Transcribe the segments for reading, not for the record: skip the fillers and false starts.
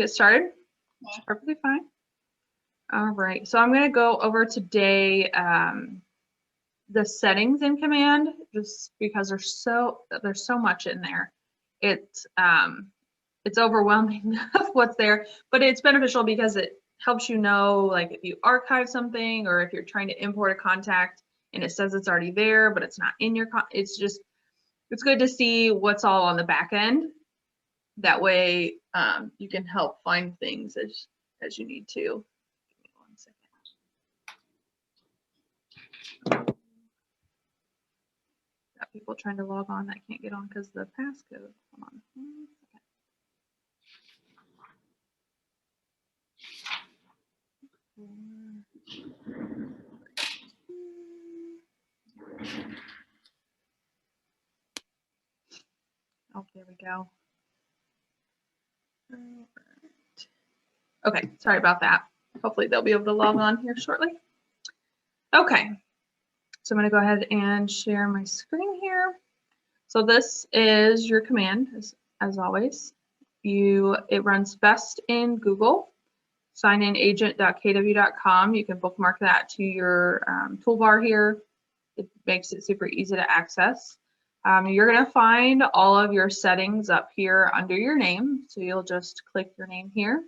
get started? Yeah. Perfectly fine. All right, so I'm going to go over today the settings in Command, just because there's so much in there. It's overwhelming of what's there, but it's beneficial because it helps you know, like if you archive something or if you're trying to import a contact and it says it's already there, but it's not in your it's good to see what's all on the back end. That way you can help find things as you need to. Give me 1 second. Got people trying to log on that can't get on because of the passcode. Hold on 1 second. Oh, there we go. Okay, sorry about that. Hopefully they'll be able to log on here shortly. Okay, so I'm going to go ahead and share my screen here. So this is your command, as always. It runs best in Google. Signinagent.kw.com. You can bookmark that to your toolbar here. It makes it super easy to access. You're going to find all of your settings up here under your name. So you'll just click your name here.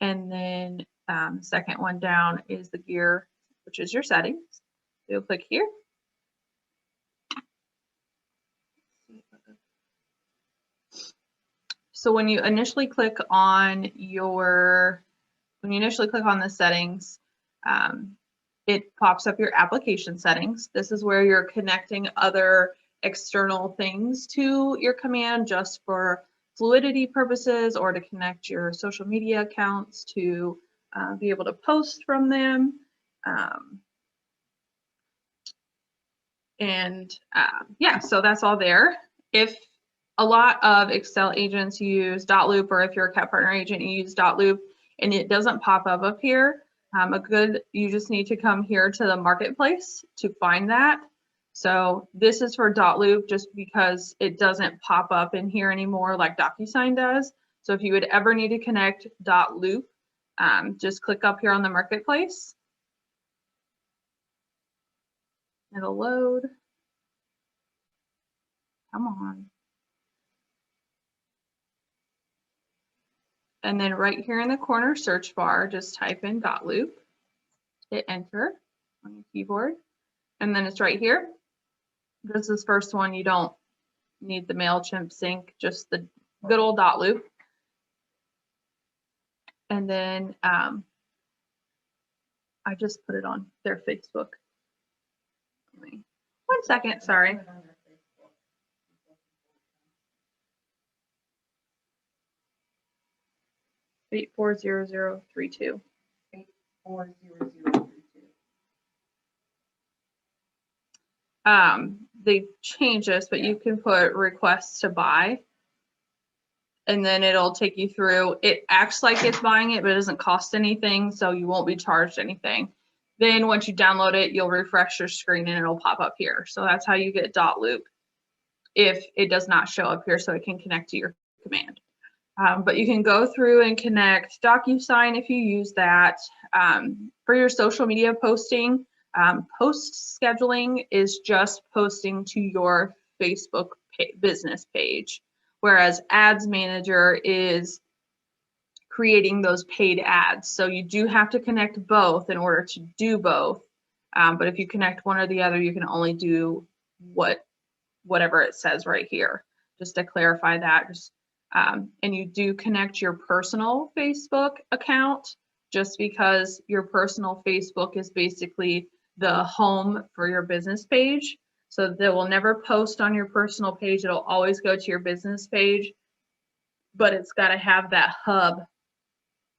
And then the second one down is the gear, which is your settings. So you'll click here. So when you initially click on the settings, it pops up your application settings. This is where you're connecting other external things to your command just for fluidity purposes or to connect your social media accounts to be able to post from them. Yeah, so that's all there. If a lot of Excel agents use dotloop, or if you're a CAT Partner agent, you use dotloop and it doesn't pop up here, you just need to come here to the marketplace to find that. So this is for dotloop just because it doesn't pop up in here anymore like DocuSign does. So if you would ever need to connect dotloop, just click up here on the marketplace. It'll load. Come on. And then right here in the corner search bar, just type in dotloop, hit enter on your keyboard, and then it's right here. This is first one. You don't need the MailChimp sync, just the good old dotloop. And then I just put it on their Facebook. 1 second, sorry. 840032. 840032. They changed this, but you can put requests to buy, and then it'll take you through. It acts like it's buying it, but it doesn't cost anything, so you won't be charged anything. Then once you download it, you'll refresh your screen and it'll pop up here. So that's how you get dotloop if it does not show up here, so it can connect to your command. But you can go through and connect DocuSign if you use that. For your social media posting, post scheduling is just posting to your Facebook business page, whereas Ads Manager is creating those paid ads. So you do have to connect both in order to do both. But if you connect one or the other, you can only do whatever it says right here. Just to clarify that. And you do connect your personal Facebook account, just because your personal Facebook is basically the home for your business page. So they will never post on your personal page. It'll always go to your business page, but it's got to have that hub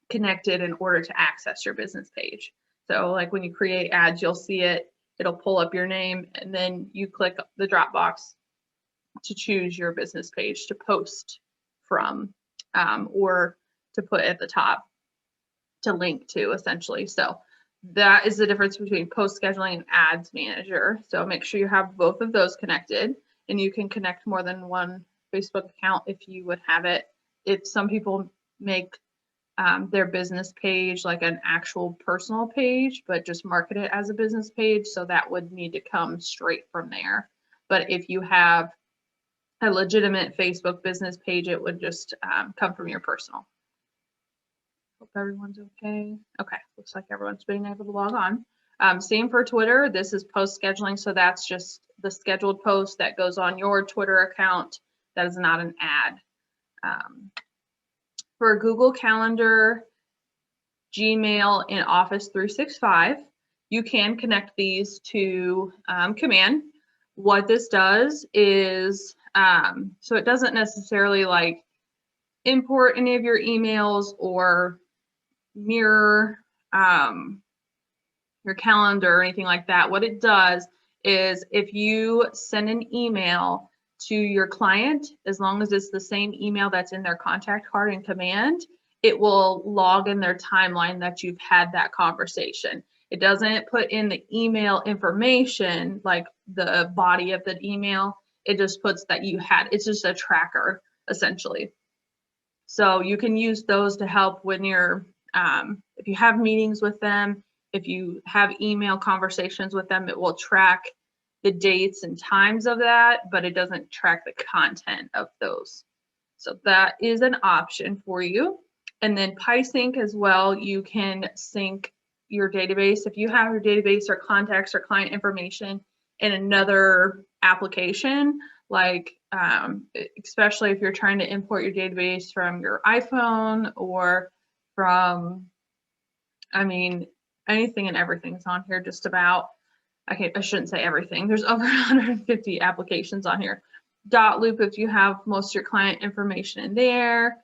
connected in order to access your business page. So like when you create ads, you'll see it, it'll pull up your name, and then you click the drop box to choose your business page to post from, or to put at the top to link to, essentially. So that is the difference between post scheduling and Ads Manager. So make sure you have both of those connected, and you can connect more than one Facebook account if you would have it. If some people make their business page like an actual personal page, but just market it as a business page. So that would need to come straight from there. But if you have a legitimate Facebook business page, it would just come from your personal. Hope everyone's okay. Okay, looks like everyone's being able to log on. Same for Twitter. This is post scheduling, so that's just the scheduled post that goes on your Twitter account. That is not an ad. For Google Calendar, Gmail, and Office 365, you can connect these to Command. What this does is, so it doesn't necessarily like import any of your emails or mirror your calendar or anything like that. What it does is if you send an email to your client, as long as it's the same email that's in their contact card in Command, it will log in their timeline that you've had that conversation. It doesn't put in the email information, like the body of the email. It just puts that you had, it's just a tracker essentially. So you can use those to help when you're, if you have meetings with them, if you have email conversations with them, it will track the dates and times of that, but it doesn't track the content of those. So that is an option for you. And then PieSync as well, you can sync your database. If you have your database or contacts or client information in another application, like especially if you're trying to import your database from your iPhone or from, I mean, anything and everything is on here just about. I shouldn't say everything. There's over 150 applications on here. Dotloop, if you have most of your client information in there,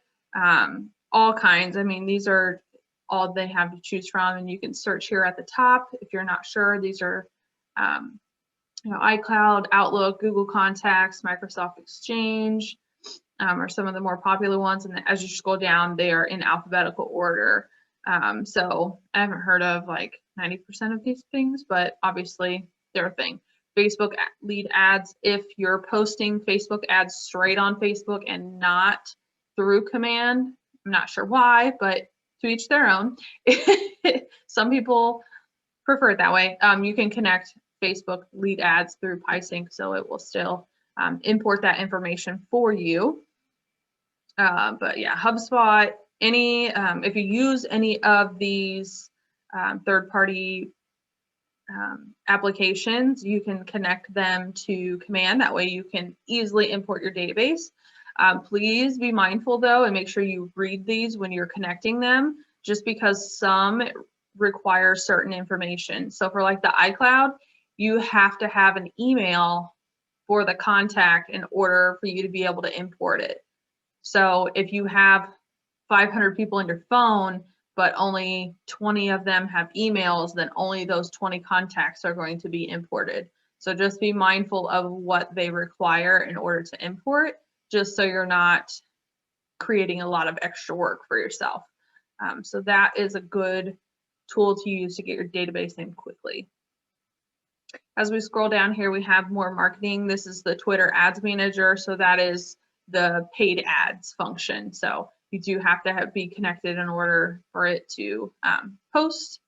all kinds. I mean, these are all they have to choose from, and you can search here at the top if you're not sure. These are, you know, iCloud, Outlook, Google Contacts, Microsoft Exchange, are some of the more popular ones. And as you scroll down, they are in alphabetical order. So I haven't heard of like 90% of these things, but obviously they're a thing. Facebook lead ads, if you're posting Facebook ads straight on Facebook and not through Command, I'm not sure why, but to each their own. Some people prefer it that way. You can connect Facebook lead ads through PieSync, so it will still import that information for you. But yeah, HubSpot, if you use any of these third-party applications, you can connect them to Command. That way you can easily import your database. Please be mindful though, and make sure you read these when you're connecting them, just because some require certain information. So for like the iCloud, you have to have an email for the contact in order for you to be able to import it. So if you have 500 people in your phone, but only 20 of them have emails, then only those 20 contacts are going to be imported. So just be mindful of what they require in order to import, just so you're not creating a lot of extra work for yourself. So that is a good tool to use to get your database in quickly. As we scroll down here, we have more marketing. This is the Twitter Ads Manager. So that is the paid ads function. So you do have to be connected in order for it to post.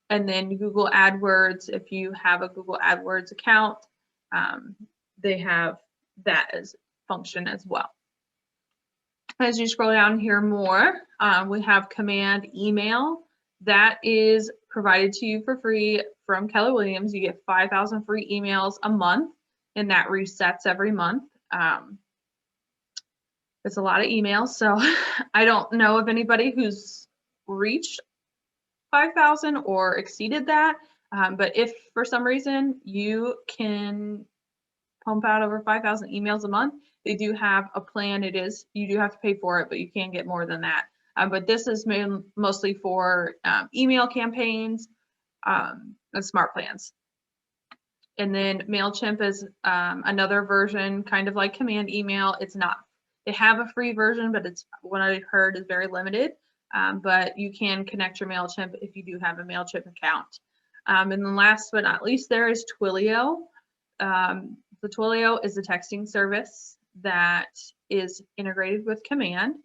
And then Google AdWords, if you have a Google AdWords account, they have that as function as well. As you scroll down here more, we have Command Email. That is provided to you for free from Keller Williams. You get 5,000 free emails a month, and that resets every month. It's a lot of emails, so I don't know of anybody who's reached 5,000 or exceeded that. But if for some reason you can pump out over 5,000 emails a month, they do have a plan. You do have to pay for it, but you can get more than that. But this is mostly for email campaigns and smart plans. And then MailChimp is another version, kind of like Command Email. They have a free version, but it's, what I heard, is very limited. But you can connect your MailChimp if you do have a MailChimp account. And then last but not least, there is Twilio. The Twilio is a texting service that is integrated with Command.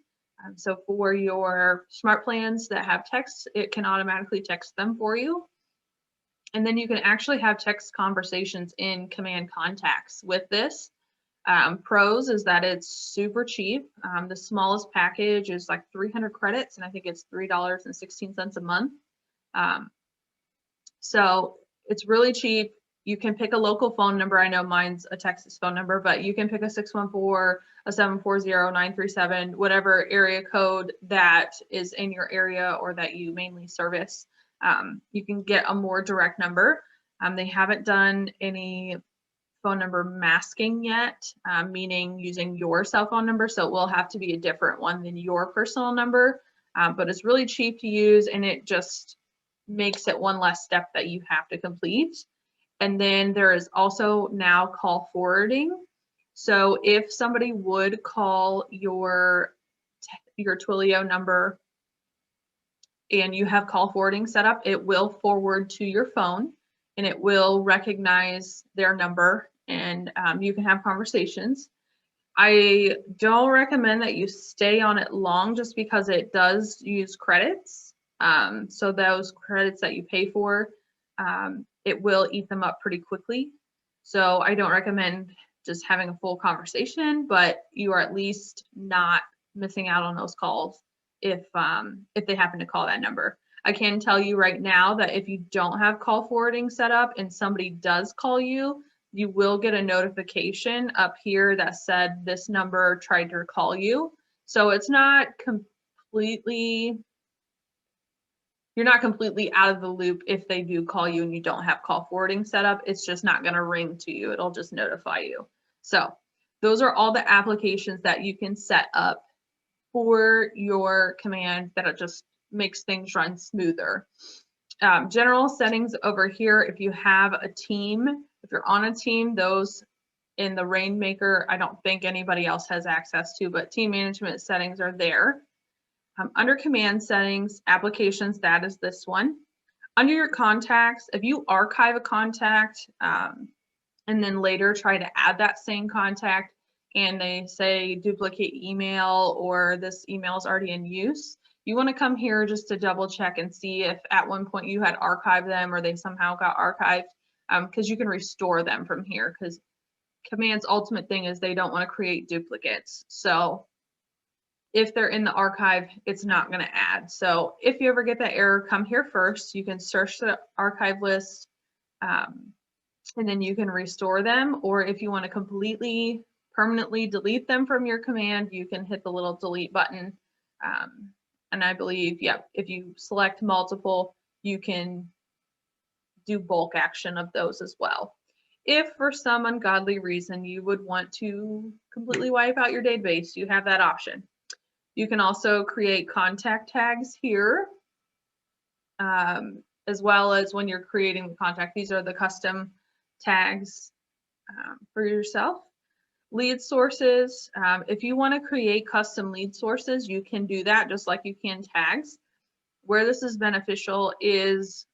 So for your smart plans that have text, it can automatically text them for you. And then you can actually have text conversations in command contacts with this. Pros is that it's super cheap. The smallest package is like 300 credits, and I think it's $3.16 a month. So it's really cheap. You can pick a local phone number. I know mine's a Texas phone number, but you can pick a 614, a 740-937, whatever area code that is in your area or that you mainly service. You can get a more direct number. They haven't done any phone number masking yet, meaning using your cell phone number. So it will have to be a different one than your personal number, but it's really cheap to use, and it just makes it one less step that you have to complete. And then there is also now call forwarding. So if somebody would call your Twilio number and you have call forwarding set up, it will forward to your phone and it will recognize their number, and you can have conversations. I don't recommend that you stay on it long just because it does use credits. So those credits that you pay for, it will eat them up pretty quickly. So I don't recommend just having a full conversation, but you are at least not missing out on those calls if they happen to call that number. I can tell you right now that if you don't have call forwarding set up and somebody does call you, you will get a notification up here that said this number tried to call you. So it's not completely, you're not completely out of the loop if they do call you and you don't have call forwarding set up. It's just not going to ring to you. It'll just notify you. So those are all the applications that you can set up for your command that it just makes things run smoother. General settings over here, if you have a team, if you're on a team, those in the Rainmaker, I don't think anybody else has access to, but team management settings are there. Under command settings, applications, that is this one. Under your contacts, if you archive a contact and then later try to add that same contact and they say duplicate email or this email is already in use, you want to come here just to double check and see if at one point you had archived them or they somehow got archived, because you can restore them from here, because command's ultimate thing is they don't want to create duplicates. So if they're in the archive, it's not going to add. So if you ever get that error, come here first. You can search the archive list and then you can restore them. Or if you want to completely permanently delete them from your command, you can hit the little delete button. And I believe, yeah, if you select multiple, you can do bulk action of those as well. If for some ungodly reason you would want to completely wipe out your database, you have that option. You can also create contact tags here, as well as when you're creating the contact. These are the custom tags for yourself. Lead sources, if you want to create custom lead sources, you can do that just like you can tags. Where this is beneficial is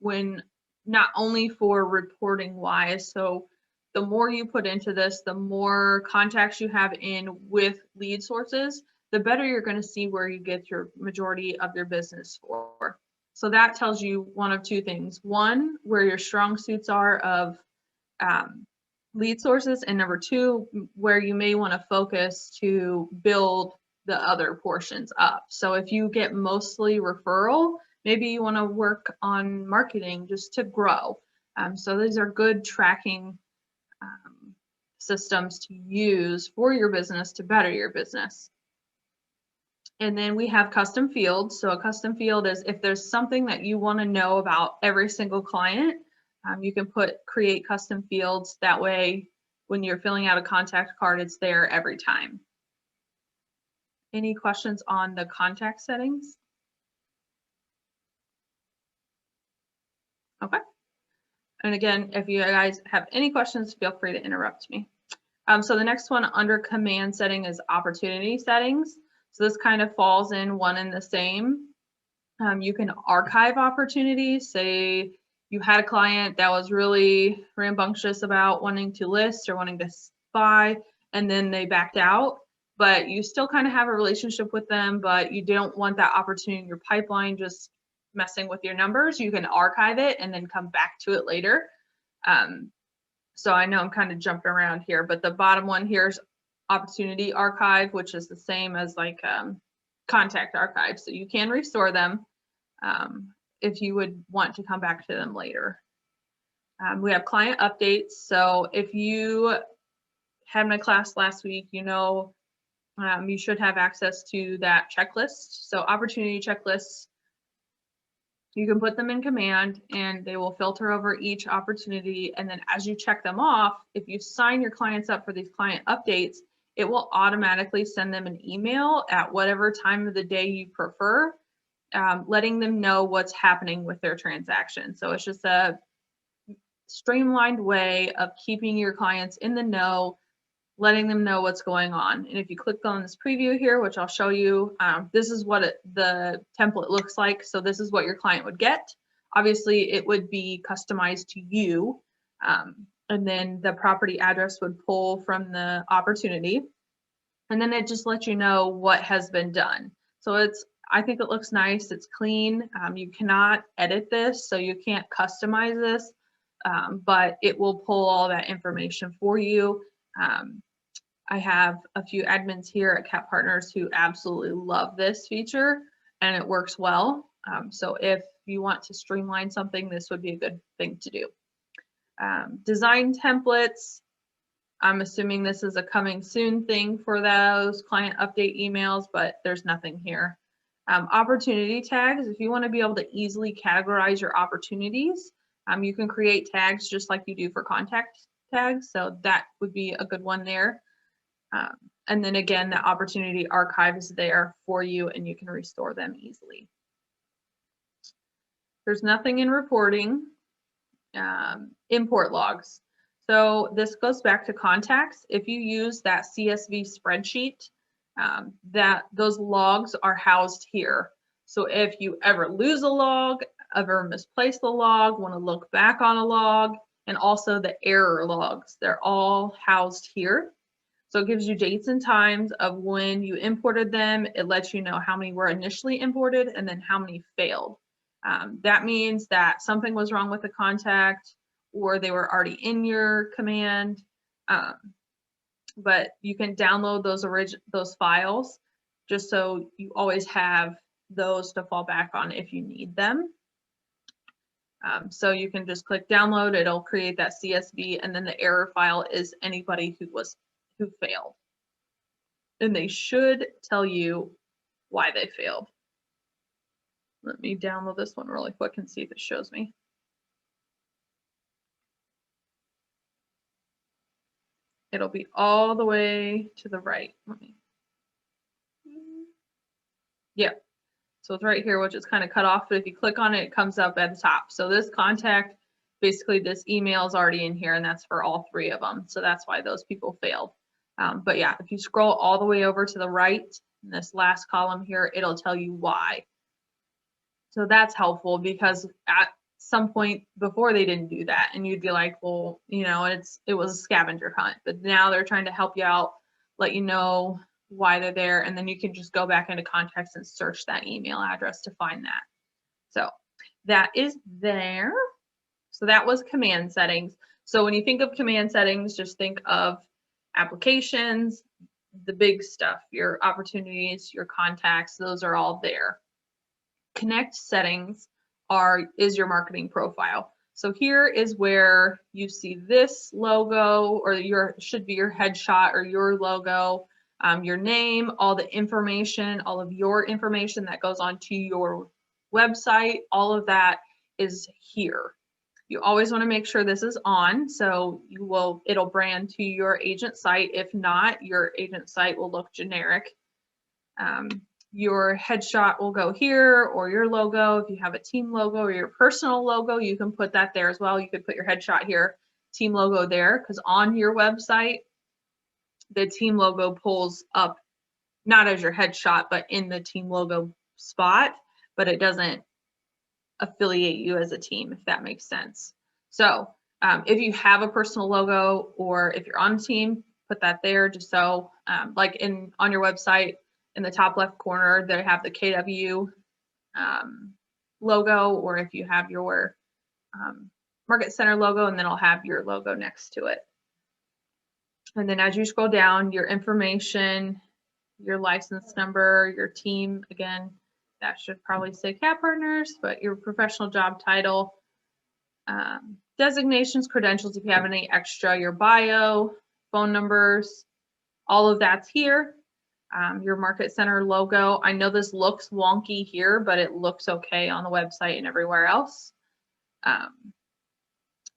when not only for reporting wise, so the more you put into this, the more contacts you have in with lead sources, the better you're going to see where you get your majority of your business for. So that tells you one of two things. One, where your strong suits are of lead sources, and number two, where you may want to focus to build the other portions up. So if you get mostly referral, maybe you want to work on marketing just to grow. So these are good tracking systems to use for your business to better your business. And then we have custom fields. So a custom field is if there's something that you want to know about every single client, you can create custom fields. That way, when you're filling out a contact card, it's there every time. Any questions on the contact settings? Okay. And again, if you guys have any questions, feel free to interrupt me. So the next one under command setting is opportunity settings. So this kind of falls in one and the same. You can archive opportunities. Say you had a client that was really rambunctious about wanting to list or wanting to buy, and then they backed out. but you still kind of have a relationship with them, but you don't want that opportunity in your pipeline just messing with your numbers. You can archive it and then come back to it later. So I know I'm kind of jumping around here, but the bottom one here is opportunity archive, which is the same as like contact archive. So you can restore them if you would want to come back to them later. We have client updates. So if you had my class last week, you know, you should have access to that checklist. So opportunity checklists, you can put them in command and they will filter over each opportunity. And then as you check them off, if you sign your clients up for these client updates, it will automatically send them an email at whatever time of the day you prefer, letting them know what's happening with their transaction. So it's just a streamlined way of keeping your clients in the know, letting them know what's going on. And if you click on this preview here, which I'll show you, this is what the template looks like. So this is what your client would get. Obviously, it would be customized to you. And then the property address would pull from the opportunity. And then it just lets you know what has been done. So I think it looks nice. It's clean. You cannot edit this, so you can't customize this, but it will pull all that information for you. I have a few admins here at Cat Partners who absolutely love this feature and it works well. So if you want to streamline something, this would be a good thing to do. Design templates. I'm assuming this is a coming soon thing for those client update emails, but there's nothing here. Opportunity tags. If you want to be able to easily categorize your opportunities, you can create tags just like you do for contact tags. So that would be a good one there. And then again, the opportunity archive is there for you and you can restore them easily. There's nothing in reporting. Import logs. So this goes back to contacts. If you use that CSV spreadsheet, those logs are housed here. So if you ever lose a log, ever misplace the log, want to look back on a log, and also the error logs, they're all housed here. So it gives you dates and times of when you imported them. It lets you know how many were initially imported and then how many failed. That means that something was wrong with the contact or they were already in your command. But you can download those files just so you always have those to fall back on if you need them. So you can just click download, it'll create that CSV, and then the error file is anybody who failed. And they should tell you why they failed. Let me download this one really quick and see if it shows me. It'll be all the way to the right. Yeah. So it's right here, which is kind of cut off, but if you click on it, it comes up at the top. So this contact, basically this email is already in here and that's for all three of them. So that's why those people failed. But yeah, if you scroll all the way over to the right, in this last column here, it'll tell you why. So that's helpful because at some point before they didn't do that and you'd be like, well, you know, it was a scavenger hunt, but now they're trying to help you out, let you know why they're there, and then you can just go back into contacts and search that email address to find that. So that is there. So that was command settings. So when you think of command settings, just think of applications, the big stuff, your opportunities, your contacts, those are all there. Connect settings is your marketing profile. So here is where you see this logo, or should be your headshot or your logo, your name, all the information, all of your information that goes onto your website, all of that is here. You always want to make sure this is on, so it'll brand to your agent site. If not, your agent site will look generic. Your headshot will go here, or your logo. If you have a team logo or your personal logo, you can put that there as well. You could put your headshot here, team logo there, because on your website, the team logo pulls up not as your headshot, but in the team logo spot, but it doesn't affiliate you as a team, if that makes sense. So if you have a personal logo or if you're on a team, put that there just so like on your website in the top left corner, they have the KW logo, or if you have your Market Center logo, and then I'll have your logo next to it. And then as you scroll down, your information, your license number, your team, again, that should probably say CAT Partners, but your professional job title, designations, credentials, if you have any extra, your bio, phone numbers, all of that's here. Your Market Center logo. I know this looks wonky here, but it looks okay on the website and everywhere else.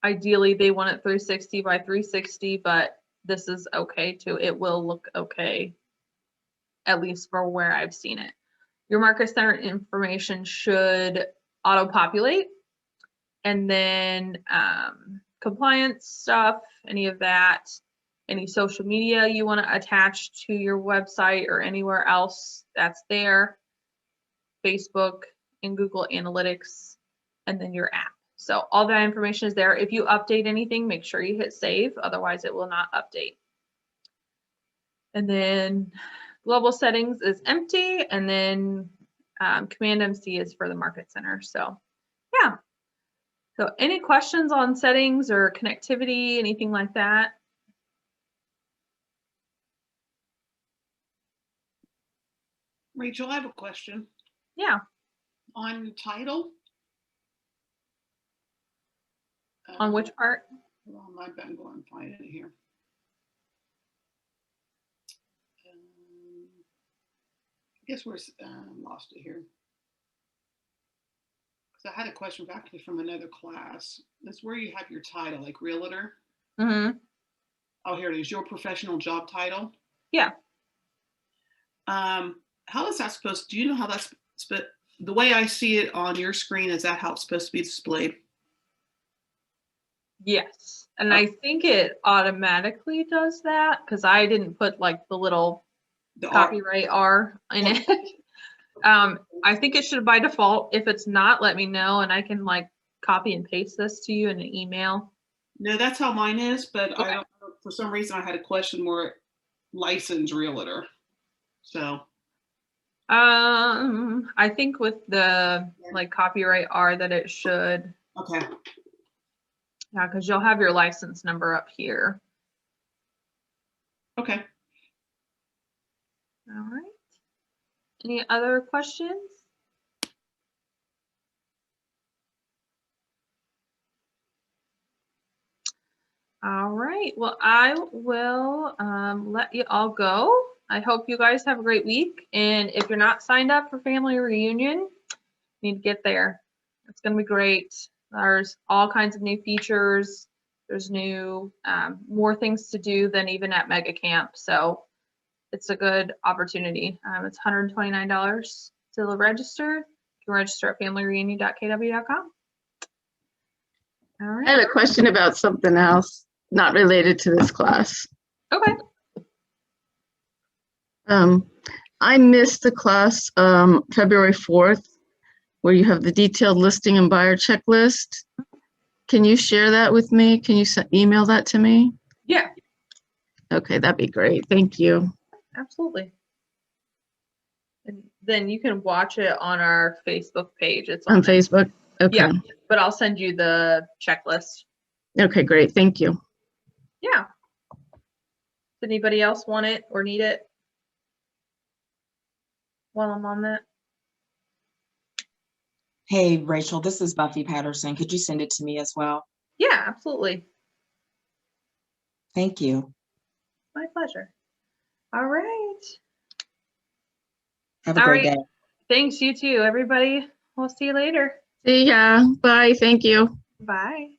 Ideally, they want it 360 by 360, but this is okay too. It will look okay, at least for where I've seen it. Your Market Center information should auto-populate. And then compliance stuff, any of that, any social media you want to attach to your website or anywhere else, that's there. Facebook and Google Analytics, and then your app. So all that information is there. If you update anything, make sure you hit save, otherwise it will not update. And then global settings is empty, and then Command MC is for the Market Center. So yeah. So any questions on settings or connectivity, anything like that? Rachel, I have a question. Yeah. On title. On which part? Hold on, I'm going to find it here. I guess we're lost it here. Because I had a question actually from another class. That's where you have your title, like realtor. Mm-hmm. Oh, here it is. Your professional job title. Yeah. How is that supposed? Do you know how that's? The way I see it on your screen, is that how it's supposed to be displayed? Yes, and I think it automatically does that because I didn't put like the little copyright R in it. I think it should by default. If it's not, let me know and I can like copy and paste this to you in an email. No, that's how mine is, but Okay. I don't know. For some reason I had a question more licensed realtor. So I think with the like copyright R that it should. Okay. Yeah, because you'll have your license number up here. Okay. All right. Any other questions? All right. Well, I will let you all go. I hope you guys have a great week. And if you're not signed up for Family Reunion, you need to get there. It's going to be great. There's all kinds of new features. There's new, more things to do than even at Mega Camp. So it's a good opportunity. It's $129 to register. You can register at familyreunion.kw.com. All right. I have a question about something else, not related to this class. Okay. I missed the class February 4th, where you have the detailed listing and buyer checklist. Can you share that with me? Can you email that to me? Yeah. Okay, that'd be great. Thank you. Absolutely. And then you can watch it on our Facebook page. It's On on there. Facebook? Okay. Yeah, but I'll send you the checklist. Okay, great. Thank you. Yeah. Does anybody else want it or need it while I'm on that? Hey, Rachel, this is Buffy Patterson. Could you send it to me as well? Yeah, absolutely. Thank you. My pleasure. All right. Have a great day. Thanks, you too, everybody. We'll see you later. See ya. Bye. Thank you. Bye.